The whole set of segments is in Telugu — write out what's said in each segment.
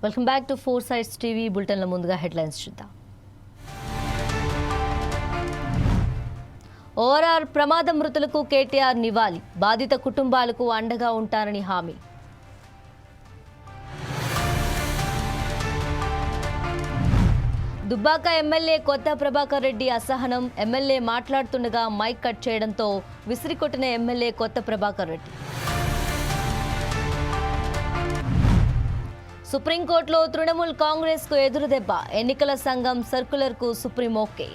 Welcome back to 4 sides TV బులెటిన్ల ముందుగా హెడ్లైన్స్ చూద్దాం. ఓఆర్ఆర్ ప్రమాద మృతులకు కేటీఆర్ నివాళి, బాధిత కుటుంబాలకు అండగా ఉంటారని హామీ. దుబ్బాక ఎమ్మెల్యే కొత్త ప్రభాకర్ రెడ్డి అసహనం, ఎమ్మెల్యే మాట్లాడుతుండగా మైక్ కట్ చేయడంతో విసిరికొట్టిన ఎమ్మెల్యే కొత్త ప్రభాకర్ రెడ్డి. సుప్రీంకోర్టులో తృణమూల్ కాంగ్రెస్ కు ఎదురుదెబ్బ, ఎన్నికల సంఘం సర్కులర్ కు సుప్రీం ఓకే.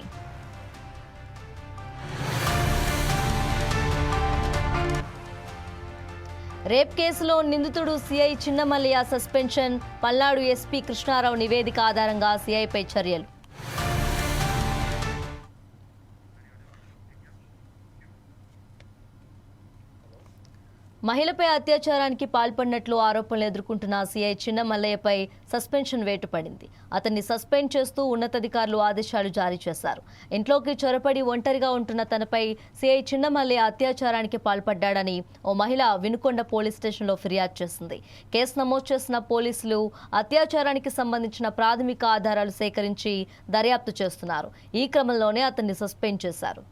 రేప్ కేసులో నిందితుడు CI Chinnamallaiah suspension, Palnadu SP Krishnarao నివేదిక ఆధారంగా సిఐపై చర్యలు. మహిళపై అత్యాచారానికి పాల్పడినట్లు ఆరోపణలు ఎదుర్కొంటున్న సిఐ చిన్నమల్లయ్యపై సస్పెన్షన్ వేటు పడింది. అతన్ని సస్పెండ్ చేస్తూ ఉన్నతాధికారులు ఆదేశాలు జారీ చేశారు. ఇంట్లోకి చొరపడి ఒంటరిగా ఉంటున్న తనపై సిఐ చిన్నమల్లయ్య అత్యాచారానికి పాల్పడ్డాడని ఓ మహిళ వినుకొండ పోలీస్ స్టేషన్లో ఫిర్యాదు చేసింది. కేసు నమోదు చేసిన పోలీసులు అత్యాచారానికి సంబంధించిన ప్రాథమిక ఆధారాలు సేకరించి దర్యాప్తు చేస్తున్నారు. ఈ క్రమంలోనే అతన్ని సస్పెండ్ చేశారు.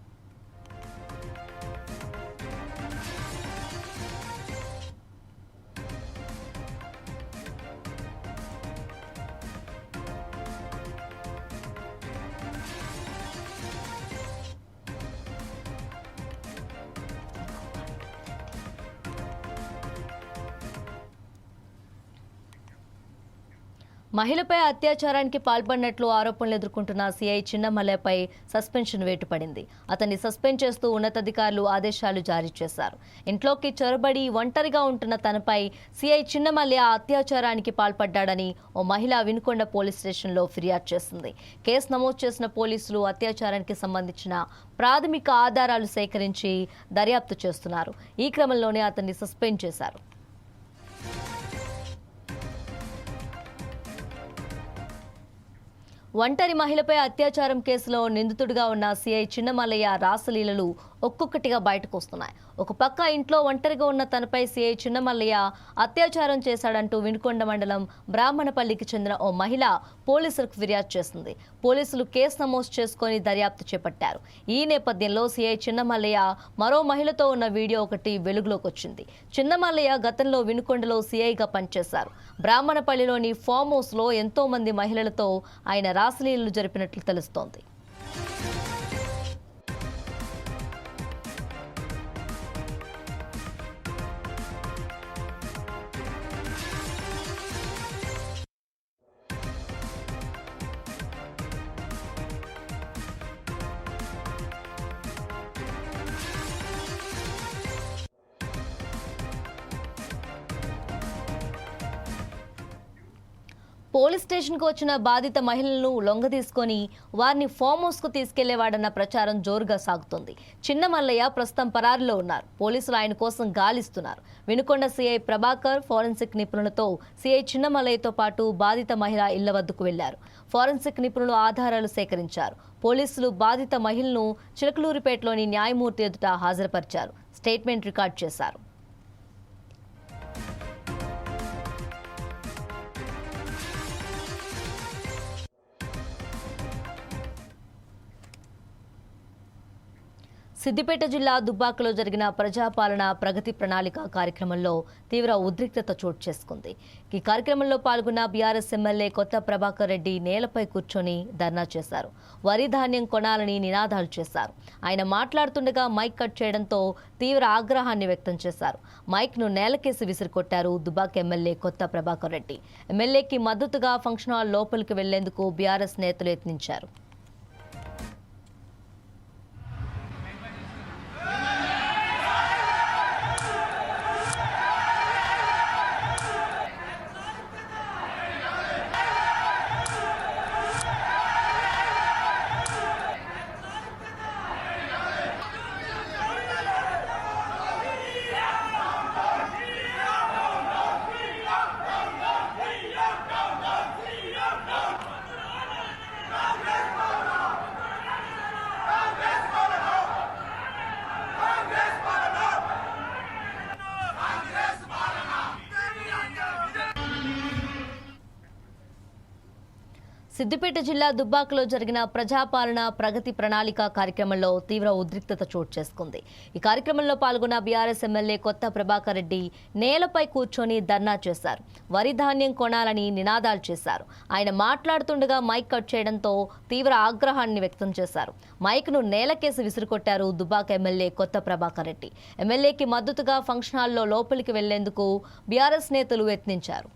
మహిళపై అత్యాచారానికి పాల్పడినట్లు ఆరోపణలు ఎదుర్కొంటున్న సిఐ చిన్నమల్లయ్యపై సస్పెన్షన్ వేటు పడింది. అతన్ని సస్పెండ్ చేస్తూ ఉన్నతాధికారులు ఆదేశాలు జారీ చేశారు. ఇంట్లోకి చొరబడి ఒంటరిగా ఉంటున్న తనపై సిఐ చిన్నమల్లయ్య అత్యాచారానికి పాల్పడ్డాడని ఓ మహిళ వినుకొండ పోలీస్ స్టేషన్లో ఫిర్యాదు చేసింది. కేసు నమోదు చేసిన పోలీసులు అత్యాచారానికి సంబంధించిన ప్రాథమిక ఆధారాలు సేకరించి దర్యాప్తు చేస్తున్నారు. ఈ క్రమంలోనే అతన్ని సస్పెండ్ చేశారు. ఒంటరి మహిళపై అత్యాచారం కేసులో నిందితుడిగా ఉన్న సిఐ చిన్నమల్లయ్య రాసలీలలు ఒక్కొక్కటిగా బయటకు వస్తున్నాయి. ఒక పక్క ఇంట్లో ఒంటరిగా ఉన్న తనపై సిఐ చిన్నమల్లయ్య అత్యాచారం చేశాడంటూ వినుకొండ మండలం బ్రాహ్మణపల్లికి చెందిన ఓ మహిళ పోలీసులకు ఫిర్యాదు చేసింది. పోలీసులు కేసు నమోదు చేసుకుని దర్యాప్తు చేపట్టారు. ఈ నేపథ్యంలో సిఐ చిన్నమల్లయ్య మరో మహిళతో ఉన్న వీడియో ఒకటి వెలుగులోకి వచ్చింది. చిన్నమల్లయ్య గతంలో వినుకొండలో సిఐగా పనిచేశారు. బ్రాహ్మణపల్లిలోని ఫామ్ హౌస్ లో ఎంతో మంది మహిళలతో ఆయన రాసలీలలు జరిపినట్లు తెలుస్తోంది. పోలీస్ స్టేషన్కు వచ్చిన బాధిత మహిళలను లొంగదీసుకొని వారిని ఫామ్ హౌస్కు తీసుకెళ్లేవాడన్న ప్రచారం జోరుగా సాగుతోంది. చిన్నమల్లయ్య ప్రస్తుతం పరారీలో ఉన్నారు. పోలీసులు ఆయన కోసం గాలిస్తున్నారు. వినుకొండ సిఐ ప్రభాకర్ ఫోరెన్సిక్ నిపుణులతో సిఐ చిన్నమల్లయ్యతో పాటు బాధిత మహిళ ఇళ్ల వద్దకు వెళ్లారు. ఫోరెన్సిక్ నిపుణులు ఆధారాలు సేకరించారు. పోలీసులు బాధిత మహిళను చిలకలూరిపేటలోని న్యాయమూర్తి ఎదుట హాజరుపరిచారు. స్టేట్మెంట్ రికార్డు చేశారు. సిద్దిపేట జిల్లా దుబ్బాకలో జరిగిన ప్రజాపాలన ప్రగతి ప్రణాళిక కార్యక్రమంలో తీవ్ర ఉద్రిక్తత చోటు చేసుకుంది. ఈ కార్యక్రమంలో పాల్గొన్న బీఆర్ఎస్ ఎమ్మెల్యే కొత్త ప్రభాకర్ రెడ్డి నేలపై కూర్చొని ధర్నా చేశారు. వరి ధాన్యం కొనాలని నినాదాలు చేశారు. ఆయన మాట్లాడుతుండగా మైక్ కట్ చేయడంతో తీవ్ర ఆగ్రహాన్ని వ్యక్తం చేశారు. మైక్ను నేలకేసి విసిరికొట్టారు దుబ్బాక ఎమ్మెల్యే కొత్త ప్రభాకర్ రెడ్డి. ఎమ్మెల్యేకి మద్దతుగా ఫంక్షన్ హాల్ లోపలికి వెళ్లేందుకు బీఆర్ఎస్ నేతలు యత్నించారు. Congress! సిద్దిపేట జిల్లా దుబ్బాకలో జరిగిన ప్రజాపాలన ప్రగతి ప్రణాళిక కార్యక్రమంలో తీవ్ర ఉద్రిక్తత చోటు చేసుకుంది. ఈ కార్యక్రమంలో పాల్గొన్న బీఆర్ఎస్ ఎమ్మెల్యే కొత్త ప్రభాకర్ రెడ్డి నేలపై కూర్చొని ధర్నా చేశారు. వరి ధాన్యం కొనాలని నినాదాలు చేశారు. ఆయన మాట్లాడుతుండగా మైక్ కట్ చేయడంతో తీవ్ర ఆగ్రహాన్ని వ్యక్తం చేశారు. మైక్ను నేలకేసి విసిరికొట్టారు దుబ్బాక ఎమ్మెల్యే కొత్త ప్రభాకర్ రెడ్డి. ఎమ్మెల్యేకి మద్దతుగా ఫంక్షన్ హాల్లో లోపలికి వెళ్లేందుకు బీఆర్ఎస్ నేతలు యత్నించారు.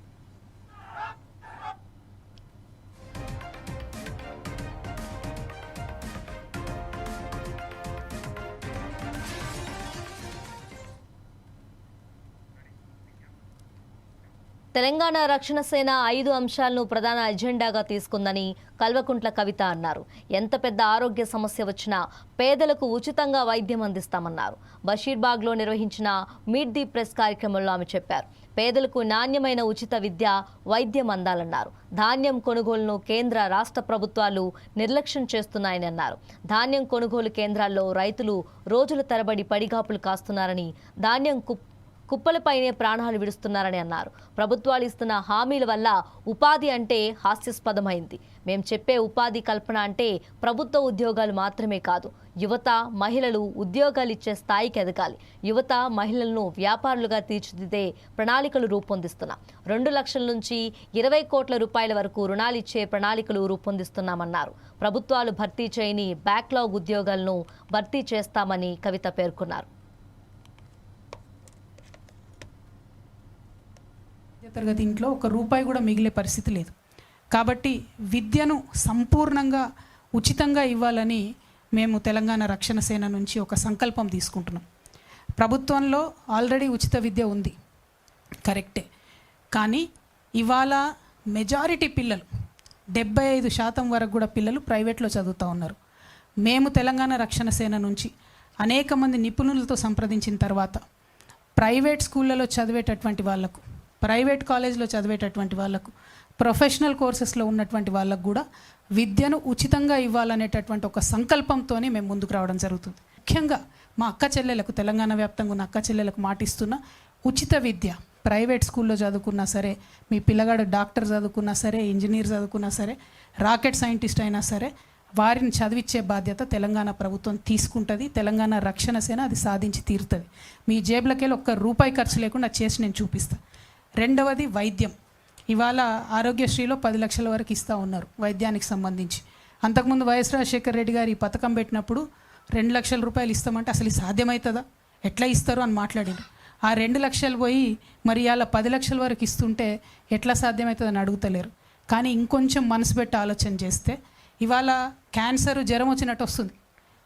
తెలంగాణ రక్షణ సేన 5 అంశాలను ప్రధాన ఎజెండాగా తీసుకుందని కల్వకుంట్ల కవిత అన్నారు. ఎంత పెద్ద ఆరోగ్య సమస్య వచ్చినా పేదలకు ఉచితంగా వైద్యం అందిస్తామన్నారు. బషీర్బాగ్లో నిర్వహించిన మీట్ ది ప్రెస్ కార్యక్రమంలో ఆమె చెప్పారు. పేదలకు నాణ్యమైన ఉచిత విద్య, వైద్యం అందాలన్నారు. ధాన్యం కొనుగోలును కేంద్ర రాష్ట్ర ప్రభుత్వాలు నిర్లక్ష్యం చేస్తున్నాయని అన్నారు. ధాన్యం కొనుగోలు కేంద్రాల్లో రైతులు రోజుల తరబడి పడిగాపులు కాస్తున్నారని, ధాన్యం కుప్పలపైనే ప్రాణాలు విడుస్తున్నారని అన్నారు. ప్రభుత్వాలు ఇస్తున్న హామీల వల్ల ఉపాధి అంటే హాస్యాస్పదమైంది. మేం చెప్పే ఉపాధి కల్పన అంటే ప్రభుత్వ ఉద్యోగాలు మాత్రమే కాదు, యువత, మహిళలు ఉద్యోగాలు ఇచ్చే స్థాయికి ఎదగాలి. యువత, మహిళలను వ్యాపారులుగా తీర్చిదిద్దే ప్రణాళికలు రూపొందిస్తున్నాం. 2 లక్షల నుంచి 20 కోట్ల రూపాయల వరకు రుణాలు ఇచ్చే ప్రణాళికలు రూపొందిస్తున్నామన్నారు. ప్రభుత్వాలు భర్తీ చేయని బ్యాక్లాగ్ ఉద్యోగాలను భర్తీ చేస్తామని కవిత పేర్కొన్నారు. తరగతి ఇంట్లో ₹1 కూడా మిగిలే పరిస్థితి లేదు. కాబట్టి విద్యను సంపూర్ణంగా ఉచితంగా ఇవ్వాలని మేము తెలంగాణ రక్షణ సేన నుంచి ఒక సంకల్పం తీసుకుంటున్నాం. ప్రభుత్వంలో ఆల్రెడీ ఉచిత విద్య ఉంది, కరెక్టే. కానీ ఇవాళ మెజారిటీ పిల్లలు 75% వరకు కూడా పిల్లలు ప్రైవేట్లో చదువుతూ ఉన్నారు. మేము తెలంగాణ రక్షణ సేన నుంచి అనేక మంది నిపుణులతో సంప్రదించిన తర్వాత ప్రైవేట్ స్కూళ్ళలో చదివేటటువంటి వాళ్లకు, ప్రైవేట్ కాలేజ్లో చదివేటటువంటి వాళ్ళకు, ప్రొఫెషనల్ కోర్సెస్లో ఉన్నటువంటి వాళ్ళకు కూడా విద్యను ఉచితంగా ఇవ్వాలనేటటువంటి ఒక సంకల్పంతోనే మేము ముందుకు రావడం జరుగుతుంది. ముఖ్యంగా మా అక్క చెల్లెలకు, తెలంగాణ వ్యాప్తంగా ఉన్న అక్క చెల్లెలకు మాటిస్తున్న ఉచిత విద్య. ప్రైవేట్ స్కూల్లో చదువుకున్నా సరే, మీ పిల్లగాడు డాక్టర్ చదువుకున్నా సరే, ఇంజనీర్ చదువుకున్నా సరే, రాకెట్ సైంటిస్ట్ అయినా సరే, వారిని చదివించే బాధ్యత తెలంగాణ ప్రభుత్వం తీసుకుంటుంది. తెలంగాణ రక్షణ సేన అది సాధించి తీరుతుంది. మీ జేబులకెళ్ళి ₹1 ఖర్చు లేకుండా చేసి నేను చూపిస్తాను. రెండవది వైద్యం. ఇవాళ ఆరోగ్యశ్రీలో 10 లక్షల వరకు ఇస్తూ ఉన్నారు వైద్యానికి సంబంధించి. అంతకుముందు వైఎస్ రాజశేఖర రెడ్డి గారు ఈ పథకం పెట్టినప్పుడు 2 లక్షల రూపాయలు ఇస్తామంటే అసలు సాధ్యమవుతుందా, ఎట్లా ఇస్తారు అని మాట్లాడారు. ఆ 2 లక్షలు పోయి మరి ఇవాళ 10 లక్షల వరకు ఇస్తుంటే ఎట్లా సాధ్యమవుతుందని అడుగుతలేరు. కానీ ఇంకొంచెం మనసు పెట్టి ఆలోచన చేస్తే ఇవాళ క్యాన్సర్, జ్వరం వచ్చినట్టు వస్తుంది,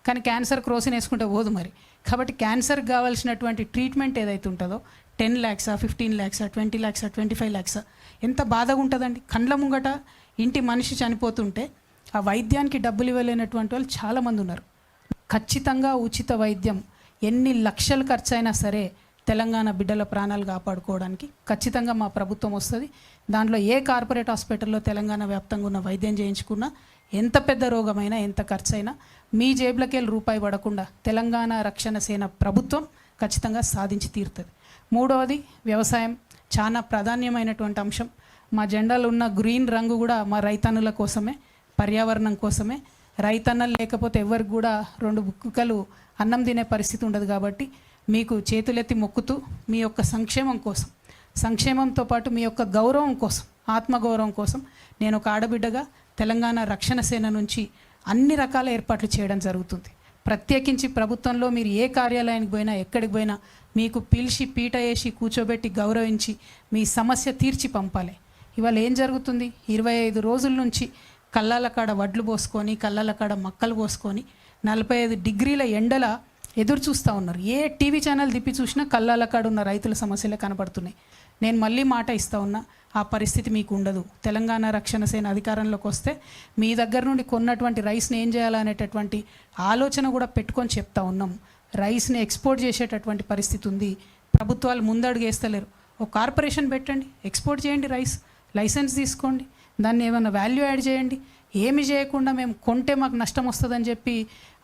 కానీ క్యాన్సర్ క్రోసిన్ వేసుకుంటే పోదు మరి. కాబట్టి క్యాన్సర్కి కావాల్సినటువంటి ట్రీట్మెంట్ ఏదైతే ఉంటుందో 10 lakhs, 15 lakhs, 20 lakhs, 25 lakhs, ఎంత బాధగా ఉంటుందండి. కండ్ల ముంగట ఇంటి మనిషి చనిపోతుంటే ఆ వైద్యానికి డబ్బులు ఇవ్వలేనటువంటి వాళ్ళు చాలామంది ఉన్నారు. ఖచ్చితంగా ఉచిత వైద్యం ఎన్ని లక్షలు ఖర్చు అయినా సరే తెలంగాణ బిడ్డల ప్రాణాలు కాపాడుకోవడానికి ఖచ్చితంగా మా ప్రభుత్వం వస్తుంది. దాంట్లో ఏ కార్పొరేట్ హాస్పిటల్లో తెలంగాణ వ్యాప్తంగా ఉన్న వైద్యం చేయించుకున్నా, ఎంత పెద్ద రోగమైనా, ఎంత ఖర్చు అయినా మీ జేబులకెళ్ళి ₹1 పడకుండా తెలంగాణ రక్షణ సేన ప్రభుత్వం ఖచ్చితంగా సాధించి తీరుతుంది. మూడవది వ్యవసాయం. చాలా ప్రాధాన్యమైనటువంటి అంశం. మా జెండాలో ఉన్న గ్రీన్ రంగు కూడా మా రైతన్నుల కోసమే, పర్యావరణం కోసమే. రైతన్నలు లేకపోతే ఎవరికి కూడా 2 బుక్కలు అన్నం తినే పరిస్థితి ఉండదు. కాబట్టి మీకు చేతులెత్తి మొక్కుతూ మీ యొక్క సంక్షేమం కోసం, సంక్షేమంతో పాటు మీ యొక్క గౌరవం కోసం, ఆత్మగౌరవం కోసం నేను ఒక ఆడబిడ్డగా తెలంగాణ రక్షణ సేన నుంచి అన్ని రకాల ఏర్పాట్లు చేయడం జరుగుతుంది. ప్రత్యేకించి ప్రభుత్వంలో మీరు ఏ కార్యాలయానికి పోయినా, ఎక్కడికి పోయినా మీకు పిలిచి పీట వేసి కూర్చోబెట్టి గౌరవించి మీ సమస్య తీర్చి పంపాలి. ఇవాళ ఏం జరుగుతుంది? 25 రోజుల నుంచి కళ్ళాల కాడ వడ్లు పోసుకొని, కళ్ళాల కాడ మక్కలు పోసుకొని 45 డిగ్రీల ఎండల ఎదురు చూస్తూ ఉన్నారు. ఏ టీవీ ఛానల్ తిప్పి చూసినా కళ్ళాల కాడ ఉన్న రైతుల సమస్యలే కనపడుతున్నాయి. నేను మళ్ళీ మాట ఇస్తూ ఉన్నా, ఆ పరిస్థితి మీకు ఉండదు. తెలంగాణ రక్షణ సేన అధికారంలోకి వస్తే మీ దగ్గర నుండి కొన్నటువంటి రైస్ని ఏం చేయాలనేటటువంటి ఆలోచన కూడా పెట్టుకొని చెప్తా ఉన్నాం. రైస్ని ఎక్స్పోర్ట్ చేసేటటువంటి పరిస్థితి ఉంది. ప్రభుత్వాలు ముందడుగు వేస్తలేరు. ఒక కార్పొరేషన్ పెట్టండి, ఎక్స్పోర్ట్ చేయండి రైస్, లైసెన్స్ తీసుకోండి, దాన్ని ఏమైనా వాల్యూ యాడ్ చేయండి. ఏమి చేయకుండా మేము కొంటే మాకు నష్టం వస్తుందని చెప్పి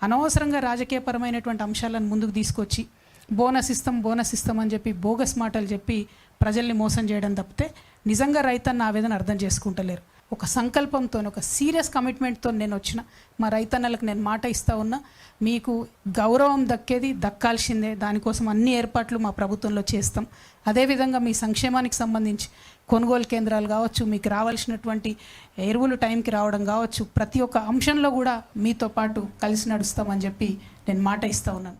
అనవసరంగా రాజకీయపరమైనటువంటి అంశాలను ముందుకు తీసుకొచ్చి బోనస్ ఇస్తాం అని చెప్పి బోగస్ మాటలు చెప్పి ప్రజల్ని మోసం చేయడం తప్పితే నిజంగా రైతన్న ఆవేదన అర్థం చేసుకుంటలేరు. ఒక సంకల్పంతో, ఒక సీరియస్ కమిట్మెంట్తో నేను వచ్చిన. మా రైతన్నలకు నేను మాట ఇస్తా ఉన్నా, మీకు గౌరవం దక్కేది దక్కాల్సిందే. దానికోసం అన్ని ఏర్పాట్లు మా ప్రభుత్వంలో చేస్తాం. అదేవిధంగా మీ సంక్షేమానికి సంబంధించి కొనుగోలు కేంద్రాలు కావచ్చు, మీకు రావాల్సినటువంటి ఎరువులు టైంకి రావడం కావచ్చు, ప్రతి ఒక్క అంశంలో కూడా మీతో పాటు కలిసి నడుస్తామని చెప్పి నేను మాట ఇస్తా ఉన్నాను.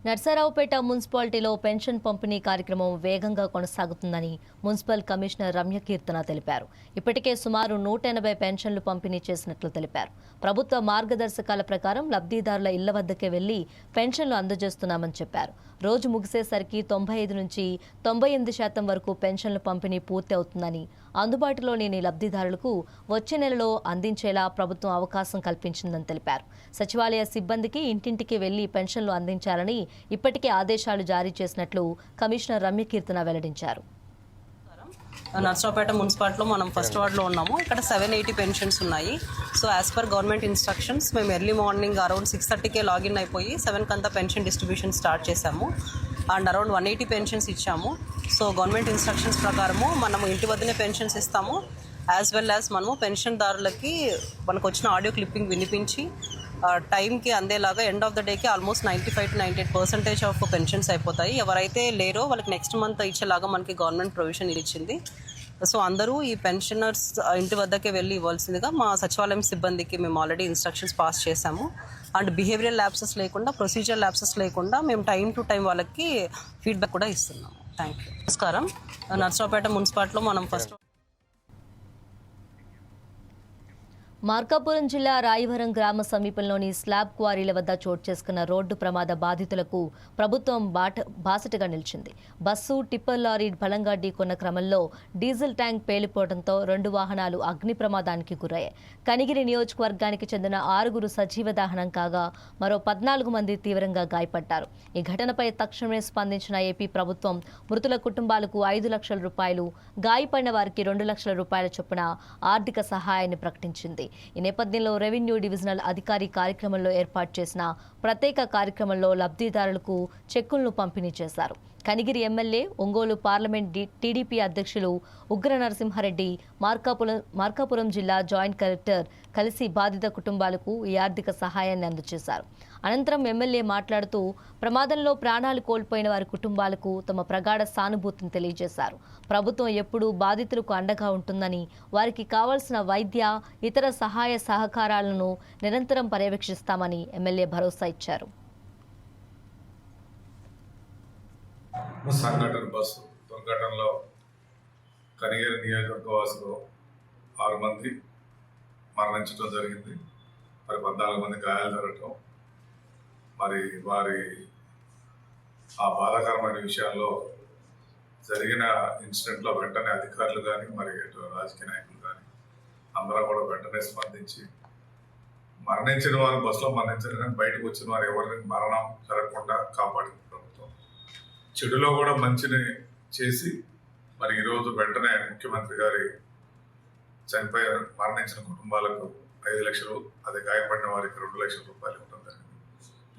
నర్సరావుపేట మున్సిపాలిటీలో పెన్షన్ పంపిణీ కార్యక్రమం వేగంగా కొనసాగుతుందని మున్సిపల్ కమిషనర్ రమ్యకీర్తన తెలిపారు. ఇప్పటికే సుమారు 180 పెన్షన్లు పంపిణీ చేసినట్లు తెలిపారు. ప్రభుత్వ మార్గదర్శకాల ప్రకారం లబ్ధిదారుల ఇళ్ల వద్దకే వెళ్లి పెన్షన్లు అందజేస్తున్నామని చెప్పారు. రోజు ముగిసేసరికి 95 నుంచి 98% వరకు పెన్షన్లు పంపిణీ పూర్తి అవుతుందని, అందుబాటులో లేని లబ్ధిదారులకు వచ్చే నెలలో అందించేలా ప్రభుత్వం అవకాశం కల్పించిందని తెలిపారు. సచివాలయ సిబ్బందికి ఇంటింటికి వెళ్లి పెన్షన్లు అందించాలని ఇప్పటికే ఆదేశాలు జారీ చేసినట్లు కమిషనర్ రమ్యకీర్తన వెల్లడించారు. నర్సరావుపేట మున్సిపాలిటీలో మనం ఫస్ట్ వార్డులో ఉన్నాము. ఇక్కడ 780 పెన్షన్స్ ఉన్నాయి. So as per government instructions మేము ఎర్లీ మార్నింగ్ అరౌండ్ 6:30కే లాగిన్ అయిపోయి 7 కంతా పెన్షన్ డిస్ట్రిబ్యూషన్ స్టార్ట్ చేశాము. అండ్ అరౌండ్ 180 పెన్షన్స్ ఇచ్చాము. సో గవర్నమెంట్ ఇన్స్ట్రక్షన్స్ ప్రకారము మనము ఇంటి వద్దనే పెన్షన్స్ ఇస్తాము. యాజ్ వెల్ యాజ్ మనము పెన్షన్దారులకి మనకు వచ్చిన ఆడియో క్లిప్పింగ్ వినిపించి టైంకి అందేలాగా ఎండ్ ఆఫ్ ద డేకి ఆల్మోస్ట్ 95 to 98% ఆఫ్ పెన్షన్స్ అయిపోతాయి. ఎవరైతే లేరో వాళ్ళకి నెక్స్ట్ మంత్ ఇచ్చేలాగా మనకి గవర్నమెంట్ ప్రొవిజన్ ఇచ్చింది. సో అందరూ ఈ పెన్షనర్స్ ఇంటి వద్దకే వెళ్ళి ఇవ్వాల్సిందిగా మా సచివాలయం సిబ్బందికి మేము ఆల్రెడీ ఇన్స్ట్రక్షన్స్ పాస్ చేశాము. అండ్ బిహేవియరల్ ల్యాప్సెస్ లేకుండా, ప్రొసీజర్ ల్యాప్సెస్ లేకుండా మేము టైం టు టైం వాళ్ళకి ఫీడ్బ్యాక్ కూడా ఇస్తున్నాము. Thank you. నమస్కారం. నర్సరావుపేట మున్సిపాలిటీలో మనం ఫస్ట్ మార్కాపురం జిల్లా రాయవరం గ్రామ సమీపంలోని స్లాబ్ క్వారీల వద్ద చోటు చేసుకున్న రోడ్డు ప్రమాద బాధితులకు ప్రభుత్వం బాసటగా నిలిచింది. బస్సు, టిప్పర్ లారీ బలంగా ఢీకొన్న క్రమంలో డీజిల్ ట్యాంక్ పేలిపోవడంతో 2 వాహనాలు అగ్ని ప్రమాదానికి గురయ్యాయి. కనిగిరి నియోజకవర్గానికి చెందిన 6 సజీవ దహనం కాగా మరో 14 మంది తీవ్రంగా గాయపడ్డారు. ఈ ఘటనపై తక్షణమే స్పందించిన ఏపీ ప్రభుత్వం మృతుల కుటుంబాలకు 5 లక్షల రూపాయలు, గాయపడిన వారికి 2 లక్షల రూపాయల చొప్పున ఆర్థిక సహాయాన్ని ప్రకటించింది. ఈ నేపథ్యంలో రెవెన్యూ డివిజనల్ అధికారి కార్యక్రమంలో ఏర్పాటు చేసిన ప్రత్యేక కార్యక్రమంలో లబ్ధిదారులకు చెక్కులను పంపిణీ చేశారు. Kanigiri MLA, Ongole parliament TDP అధ్యక్షులు ఉగ్ర నరసింహారెడ్డి, మార్కాపురం జిల్లా జాయింట్ కలెక్టర్ కలిసి బాధిత కుటుంబాలకు ఈ ఆర్థిక సహాయాన్ని అందజేశారు. అనంతరం ఎమ్మెల్యే మాట్లాడుతూ ప్రమాదంలో ప్రాణాలు కోల్పోయిన వారి కుటుంబాలకు తమ ప్రగాఢ సానుభూతిని తెలియజేశారు. ప్రభుత్వం ఎప్పుడూ బాధితులకు అండగా ఉంటుందని, వారికి కావాల్సిన వైద్య, ఇతర సహాయ సహకారాలను నిరంతరం పర్యవేక్షిస్తామని ఎమ్మెల్యే భరోసా ఇచ్చారు. సంఘటన బస్సు దుర్ఘటనలో కనిగిరి నియోజకవర్గ వాసులు 6 మంది మరణించడం జరిగింది. మరి 14 మంది గాయాలు జరగటం, మరి వారి ఆ బాధాకరమైన విషయాల్లో జరిగిన ఇన్సిడెంట్లో వెంటనే అధికారులు కానీ, మరి రాజకీయ నాయకులు కానీ అందరూ కూడా వెంటనే స్పందించి మరణించిన వారు, బస్సులో మరణించిన కానీ బయటకు వచ్చిన వారు ఎవరిని మరణం జరగకుండా కాపాడింది ప్రభుత్వం. చెడులో కూడా మంచిని చేసి మరి ఈరోజు వెంటనే ముఖ్యమంత్రి గారి మరణించిన కుటుంబాలకు 5 లక్షలు, అదే గాయపడిన వారికి 2 లక్షల రూపాయలు ఇవ్వడం జరిగింది.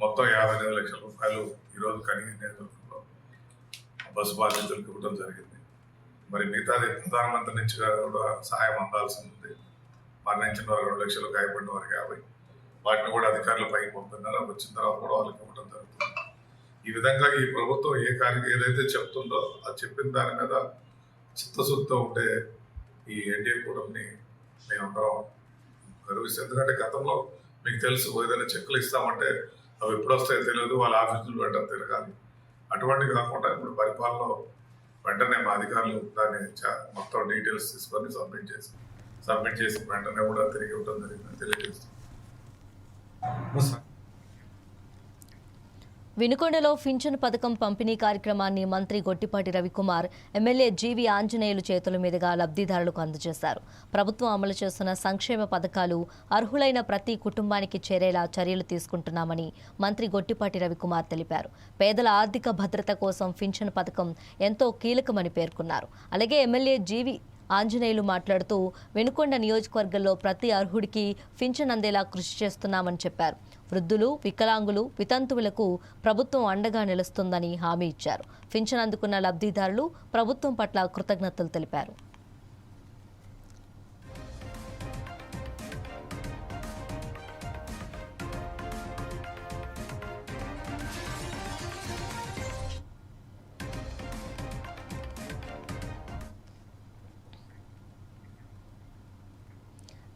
మొత్తం 58 లక్షల రూపాయలు ఈరోజు కనిగిరి నియోజకవర్గంలో బస్సు బాధితులకు ఇవ్వడం జరిగింది. మరి మిగతాది ప్రధానమంత్రి నుంచి కూడా సహాయం అందాల్సి ఉంది. మరణించిన వారు 2 లక్షలు, గాయపడిన వారికి 50. వాటిని కూడా అధికారులు పైకి పంపుతున్నారు. వచ్చిన తర్వాత కూడా వాళ్ళకి ఇవ్వడం జరుగుతుంది. ఈ విధంగా ఈ ప్రభుత్వం ఏదైతే చెప్తుందో అది చెప్పిన దాని మీద చిత్తశుద్ధితో ఉండే ఈ ఎన్డీఏ కూటమిని మేమందరం గర్విస్తాం. ఎందుకంటే గతంలో మీకు తెలుసు, ఏదైనా చెక్కులు ఇస్తామంటే అవి ఎప్పుడు వస్తాయో తెలియదు, వాళ్ళ ఆఫీసులు వెంటనే తిరగాలి. అటువంటివి కాకుండా ఇప్పుడు పరిపాలనలో వెంటనే మా అధికారులు దాన్ని మొత్తం డీటెయిల్స్ తీసుకొని సబ్మిట్ చేసి వెంటనే కూడా తిరిగి ఇవ్వడం జరిగిందని తెలియజేస్తాం. వినుకొండలో పింఛన్ పథకం పంపిణీ కార్యక్రమాన్ని మంత్రి గొట్టిపాటి రవికుమార్, ఎమ్మెల్యే జీవి ఆంజనేయులు చేతుల మీదుగా లబ్ధిదారులకు అందజేశారు. ప్రభుత్వం అమలు చేస్తున్న సంక్షేమ పథకాలు అర్హులైన ప్రతి కుటుంబానికి చేరేలా చర్యలు తీసుకుంటున్నామని మంత్రి గొట్టిపాటి రవికుమార్ తెలిపారు. పేదల ఆర్థిక భద్రత కోసం పింఛన్ పథకం ఎంతో కీలకమని పేర్కొన్నారు. అలాగే ఎమ్మెల్యే జీవి ఆంజనేయులు మాట్లాడుతూ వినుకొండ నియోజకవర్గంలో ప్రతి అర్హుడికి పింఛన్ అందేలా కృషి చేస్తున్నామని చెప్పారు. వృద్ధులు, వికలాంగులు, వితంతువులకు ప్రభుత్వం అండగా నిలుస్తుందని హామీ ఇచ్చారు. పింఛన్ అందుకున్న లబ్ధిదారులు ప్రభుత్వం పట్ల కృతజ్ఞతలు తెలిపారు.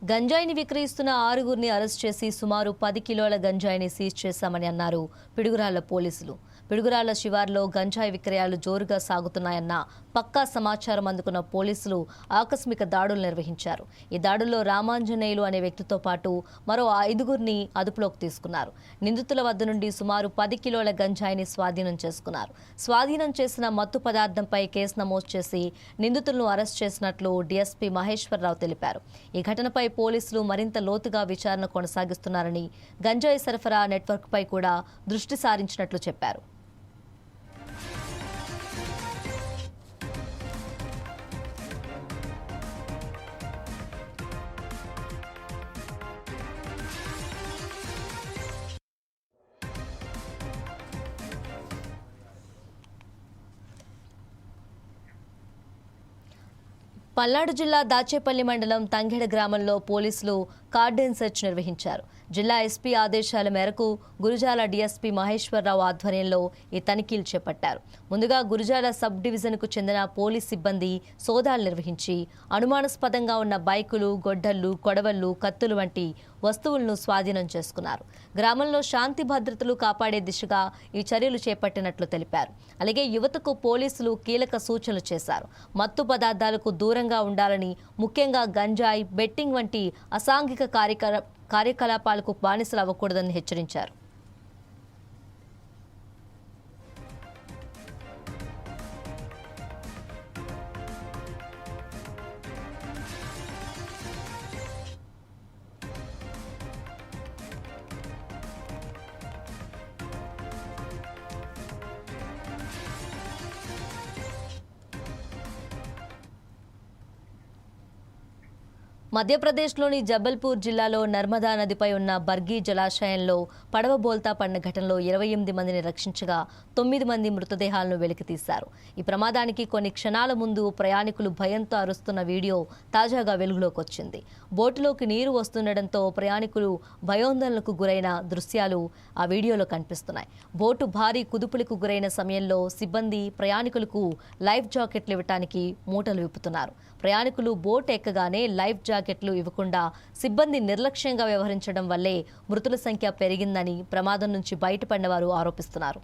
గంజాయిని విక్రయిస్తున్న 6గురిని అరెస్ట్ చేసి సుమారు 10 కిలోల గంజాయిని సీజ్ చేశామని అన్నారు పిడుగురాళ్ల పోలీసులు. పిడుగురాళ్ల శివార్లో గంజాయి విక్రయాలు జోరుగా సాగుతున్నాయన్న పక్కా సమాచారం అందుకున్న పోలీసులు ఆకస్మిక దాడులు నిర్వహించారు. ఈ దాడుల్లో రామాంజనేయులు అనే వ్యక్తితో పాటు మరో 5గురిని అదుపులోకి తీసుకున్నారు. నిందితుల వద్ద నుండి సుమారు 10 కిలోల గంజాయిని స్వాధీనం చేసుకున్నారు. స్వాధీనం చేసిన మత్తు పదార్థంపై కేసు నమోదు చేసి నిందితులను అరెస్ట్ చేసినట్లు డీఎస్పీ మహేశ్వరరావు తెలిపారు. ఈ ఘటనపై పోలీసులు మరింత లోతుగా విచారణ కొనసాగిస్తున్నారని, గంజాయి సరఫరా నెట్వర్క్పై కూడా దృష్టి సారించినట్లు చెప్పారు. పల్నాడు జిల్లా దాచేపల్లి మండలం తంగెడ గ్రామంలో పోలీసులు కార్డన్ సెర్చ్ నిర్వహించారు. జిల్లా ఎస్పీ ఆదేశాల మేరకు గురుజాల డీఎస్పీ మహేశ్వరరావు ఆధ్వర్యంలో ఈ తనిఖీలు చేపట్టారు. ముందుగా గురుజాల సబ్ డివిజన్కు చెందిన పోలీస్ సిబ్బంది సోదాలు నిర్వహించి అనుమానాస్పదంగా ఉన్న బైకులు, గొడ్డళ్లు, కొడవళ్లు, కత్తులు వంటి వస్తువులను స్వాధీనం చేసుకున్నారు. గ్రామంలో శాంతి భద్రతలు కాపాడే దిశగా ఈ చర్యలు చేపట్టినట్లు తెలిపారు. అలాగే యువతకు పోలీసులు కీలక సూచనలు చేశారు. మత్తు పదార్థాలకు దూరంగా ఉండాలని, ముఖ్యంగా గంజాయి, బెట్టింగ్ వంటి అసాంఘిక కార్యకలాపాలకు బానిసలు అవ్వకూడదని హెచ్చరించారు. మధ్యప్రదేశ్లోని జబల్పూర్ జిల్లాలో నర్మదా నదిపై ఉన్న బర్గీ జలాశయంలో పడవ బోల్తా పడిన ఘటనలో 28 మందిని రక్షించగా 9 మంది మృతదేహాలను వెలికితీశారు. ఈ ప్రమాదానికి కొన్ని క్షణాల ముందు ప్రయాణికులు భయంతో అరుస్తున్న వీడియో తాజాగా వెలుగులోకి వచ్చింది. బోటులోకి నీరు వస్తుండటంతో ప్రయాణికులు భయోందోళనకు గురైన దృశ్యాలు ఆ వీడియోలో కనిపిస్తున్నాయి. బోటు భారీ కుదుపులకు గురైన సమయంలో సిబ్బంది ప్రయాణికులకు లైఫ్ జాకెట్లు ఇవ్వడానికి మూటలు విప్పుతున్నారు. ప్రయాణికులు బోట్ ఎక్కగానే లైఫ్ జాకెట్లు ఇవ్వకుండా సిబ్బంది నిర్లక్ష్యంగా వ్యవహరించడం వల్లే మృతుల సంఖ్య పెరిగిందని ప్రమాదం నుంచి బయటపడిన వారు ఆరోపిస్తున్నారు.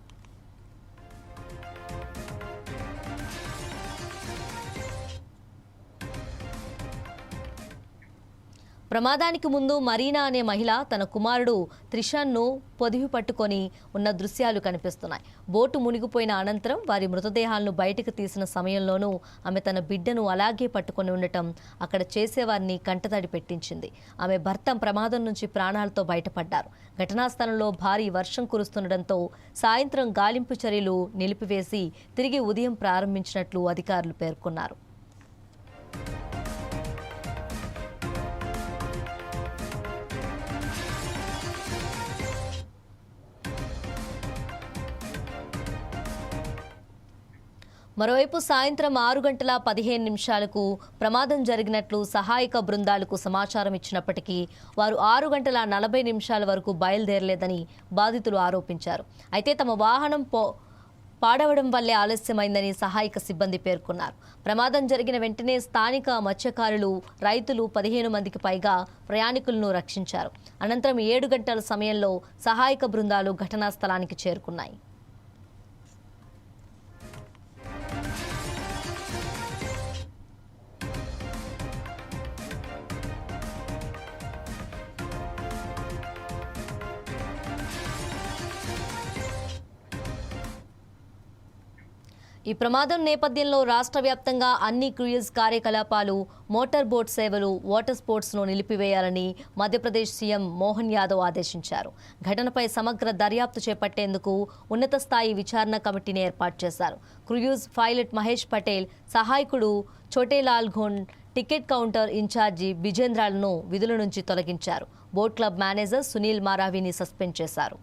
ప్రమాదానికి ముందు మరీనా అనే మహిళ తన కుమారుడు త్రిషన్ను పొదివి పట్టుకొని ఉన్న దృశ్యాలు కనిపిస్తున్నాయి. బోటు మునిగిపోయిన అనంతరం వారి మృతదేహాలను బయటకు తీసిన సమయంలోనూ ఆమె తన బిడ్డను అలాగే పట్టుకొని ఉండటం అక్కడ చేసేవారిని కంటతడి పెట్టించింది. ఆమె భర్త ప్రమాదం నుంచి ప్రాణాలతో బయటపడ్డారు. ఘటనా స్థలంలో భారీ వర్షం కురుస్తుండటంతో సాయంత్రం గాలింపు చర్యలు నిలిపివేసి తిరిగి ఉదయం ప్రారంభించినట్లు అధికారులు పేర్కొన్నారు. మరోవైపు సాయంత్రం 6:15 ప్రమాదం జరిగినట్లు సహాయక బృందాలకు సమాచారం ఇచ్చినప్పటికీ వారు 6:40 వరకు బయలుదేరలేదని బాధితులు ఆరోపించారు. అయితే తమ వాహనం పాడవడం వల్లే ఆలస్యమైందని సహాయక సిబ్బంది పేర్కొన్నారు. ప్రమాదం జరిగిన వెంటనే స్థానిక మత్స్యకారులు, రైతులు 15 మందికి పైగా ప్రయాణికులను రక్షించారు. అనంతరం 7 గంటల సమయంలో సహాయక బృందాలు ఘటనా స్థలానికి చేరుకున్నాయి. ఈ ప్రమాదం నేపథ్యంలో రాష్ట్ర వ్యాప్తంగా అన్ని క్రూయిజ్ కార్యకలాపాలు, మోటార్ బోట్ సేవలు, వాటర్ స్పోర్ట్స్ను నిలిపివేయాలని మధ్యప్రదేశ్ సీఎం మోహన్ యాదవ్ ఆదేశించారు. ఘటనపై సమగ్ర దర్యాప్తు చేపట్టేందుకు ఉన్నత స్థాయి విచారణ కమిటీని ఏర్పాటు చేశారు. క్రూయిజ్ పైలట్ మహేష్ పటేల్, సహాయకుడు Chotelal Ghon, ticket counter incharge విజేంద్రాలను విధుల నుంచి తొలగించారు. బోట్ క్లబ్ మేనేజర్ సునీల్ మారావిని సస్పెండ్ చేశారు.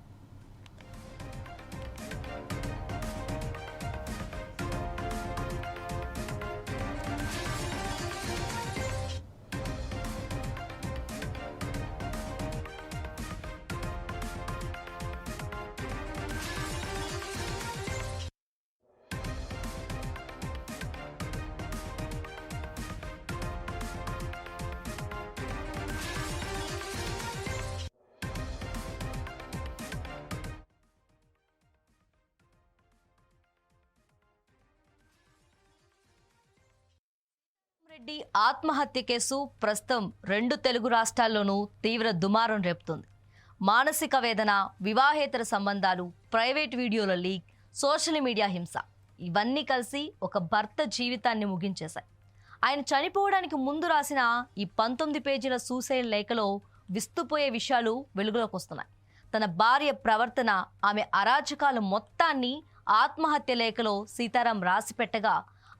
రెడ్డి ఆత్మహత్య కేసు ప్రస్తుతం 2 తెలుగు రాష్ట్రాల్లోనూ తీవ్ర దుమారం రేపుతుంది. మానసిక వేదన, వివాహేతర సంబంధాలు, ప్రైవేట్ వీడియోల లీక్, సోషల్ మీడియా హింస ఇవన్నీ కలిసి ఒక భర్త జీవితాన్ని ముగించేశాయి. ఆయన చనిపోవడానికి ముందు రాసిన ఈ 19 పేజీల సూసైడ్ లేఖలో విస్తుపోయే విషయాలు వెలుగులోకి వస్తున్నాయి. తన భార్య ప్రవర్తన, ఆమె అరాచకాలు మొత్తాన్ని ఆత్మహత్య లేఖలో సీతారాం రాసిపెట్టగా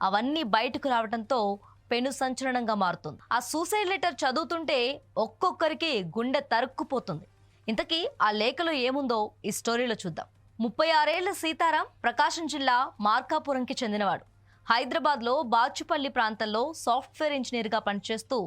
అవన్నీ బయటకు రావడంతో పెను సంచలనంగా మారుతుంది. ఆ సూసైడ్ లెటర్ చదువుతుంటే ఒక్కొక్కరికి గుండె తరుక్కుపోతుంది. ఇంతకీ ఆ లేఖలో ఏముందో ఈ స్టోరీలో చూద్దాం. 36 ఏళ్ల సీతారాం ప్రకాశం జిల్లా మార్కాపురంకి చెందినవాడు. హైదరాబాద్లో బాచుపల్లి ప్రాంతంలో సాఫ్ట్వేర్ ఇంజనీర్గా పనిచేస్తూ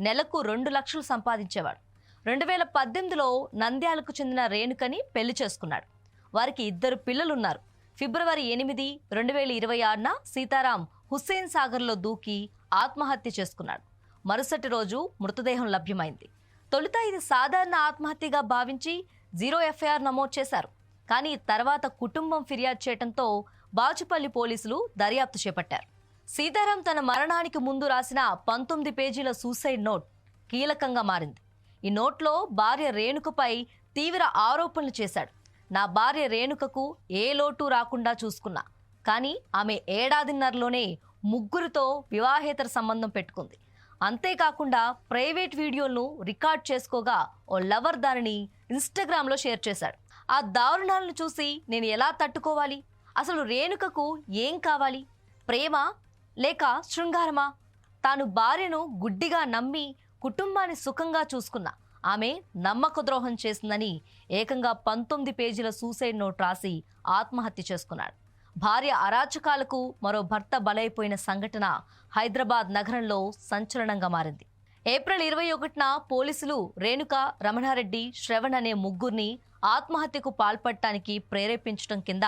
నెలకు 2 లక్షలు సంపాదించేవాడు. 2018లో నంద్యాలకు చెందిన రేణుకని పెళ్లి చేసుకున్నాడు. వారికి 2 పిల్లలున్నారు. ఫిబ్రవరి 8, 2026న సీతారాం హుస్సేన్ సాగర్లో దూకి ఆత్మహత్య చేసుకున్నాడు. మరుసటి రోజు మృతదేహం లభ్యమైంది. తొలుత ఇది సాధారణ ఆత్మహత్యగా భావించి 0 ఎఫ్ఐఆర్ నమోదు చేశారు. కానీ తర్వాత కుటుంబం ఫిర్యాదు చేయడంతో బాచుపల్లి పోలీసులు దర్యాప్తు చేపట్టారు. సీతారాం తన మరణానికి ముందు రాసిన 19 పేజీల సూసైడ్ నోట్ కీలకంగా మారింది. ఈ నోట్లో భార్య రేణుకపై తీవ్ర ఆరోపణలు చేశాడు. నా భార్య రేణుకకు ఏ లోటు రాకుండా చూసుకున్నా, కానీ ఆమె ఏడాదిన్నరలోనే 3 వివాహేతర సంబంధం పెట్టుకుంది. అంతేకాకుండా ప్రైవేట్ వీడియోలను రికార్డ్ చేసుకోగా ఓ లవర్ దానిని ఇన్స్టాగ్రామ్లో షేర్ చేశాడు. ఆ దారుణాలను చూసి నేను ఎలా తట్టుకోవాలి? అసలు రేణుకకు ఏం కావాలి? ప్రేమ లేక శృంగారమా? తాను భార్యను గుడ్డిగా నమ్మి కుటుంబాన్ని సుఖంగా చూసుకున్నా, ఆమె నమ్మక ద్రోహం చేసిందని ఏకంగా 19 పేజీల సూసైడ్ నోట్ రాసి ఆత్మహత్య చేసుకున్నాడు. భార్య అరాచకాలకు మరో భర్త బలైపోయిన సంఘటన హైదరాబాద్ నగరంలో సంచలనంగా మారింది. ఏప్రిల్ 21న పోలీసులు రేణుక, రమణారెడ్డి, శ్రవణ్ అనే 3 ఆత్మహత్యకు పాల్పడటానికి ప్రేరేపించడం కింద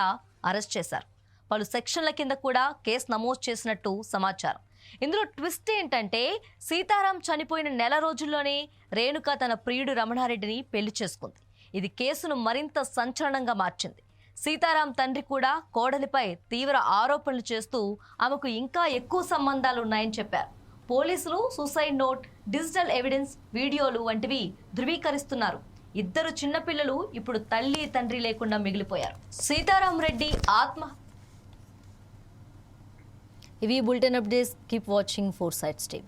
అరెస్ట్ చేశారు. పలు సెక్షన్ల కింద కూడా కేసు నమోదు చేసినట్టు సమాచారం. ఇందులో ట్విస్ట్ ఏంటంటే సీతారాం చనిపోయిన నెల రోజుల్లోనే రేణుక తన ప్రియుడు రమణారెడ్డిని పెళ్లి చేసుకుంది. ఇది కేసును మరింత సంచలనంగా మార్చింది. సీతారాం తండ్రి కూడా కోడలిపై తీవ్ర ఆరోపణలు చేస్తూ ఆమెకు ఇంకా ఎక్కువ సంబంధాలు ఉన్నాయని చెప్పారు. పోలీసులు సూసైడ్ నోట్, డిజిటల్ ఎవిడెన్స్, వీడియోలు వంటివి ధృవీకరిస్తున్నారు. 2 చిన్నపిల్లలు ఇప్పుడు తల్లి తండ్రి లేకుండా మిగిలిపోయారు. సీతారాం రెడ్డి ఇవి bulletin updates. Keep watching 4 Sides TV.